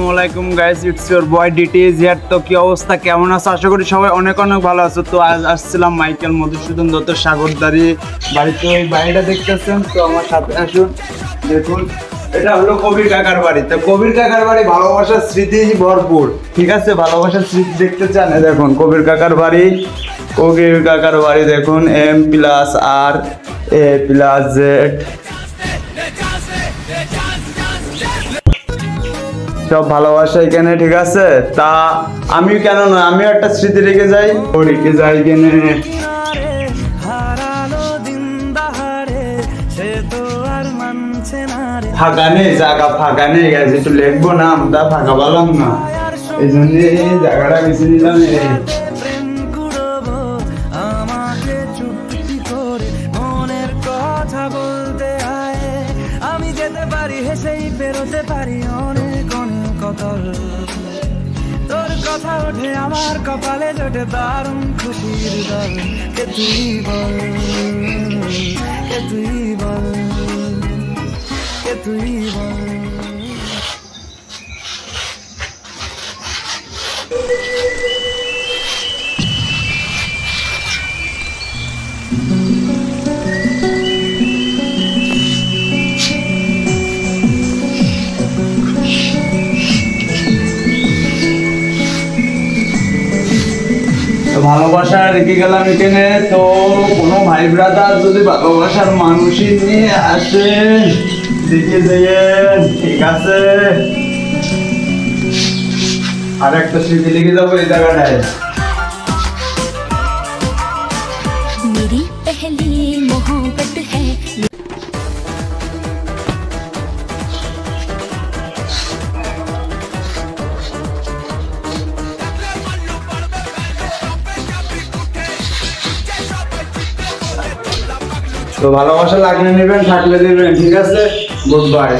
আসসালামুয়ালাইকুম guys, it's your boy DTS here. তো কি অবস্থা, কেমন আছো? আশা করি সবাই অনেক অনেক ভালো আছো। তো আজ আসছিলাম মাইকেল মধুসূদন দত্ত সাগরদারি বাড়িতে। ওই বাড়িটা দেখতেছেন, তো আমার সাথে আসুন। দেখুন, এটা হলো কবির কাকার বাড়ি। তো কবির কাকার বাড়ি ভালোবাসার স্মৃতি ভরপুর, ঠিক আছে? ভালোবাসার স্মৃতি দেখতে চান? দেখুন কবির কাকার বাড়ি। কবির কাকার বাড়ি দেখুন, M+R+A+Z সব ভালোবাসা এখানে, ঠিক আছে? তা আমি কেন নয়, আমিও একটা স্মৃতি রেখে যাই এখানে। ফাঁকা নেই, জায়গা ফাঁকা নেই গেছে, একটু লিখবো নামটা, ফাঁকা পেলাম না, এই জন্য জায়গাটা বেছে নিলাম। আমি যেতে পারি হেসেই বেরোতে পারি অনেক অনেক কতল, তোর কথা ওঠে আমার কপালে জোটে দারুণ খুশির দল। কে তুই বল, কে তুই বল, কে তুই বল। ভালোবাসা রেখে গেলাম এখানে। তো কোনো ভাই ব্রাদার যদি ভালোবাসার মানুষই নিয়ে আসে দেখে দিয়ে, ঠিক আছে? আর একটা স্মৃতি লিখে যাবো এই জায়গাটায়। মেরি পহলি মোহব্বত হ্যায়। তো ভালোবাসা লাগলে নেবেন, থাকলে দেবেন, ঠিক আছে? Good bye.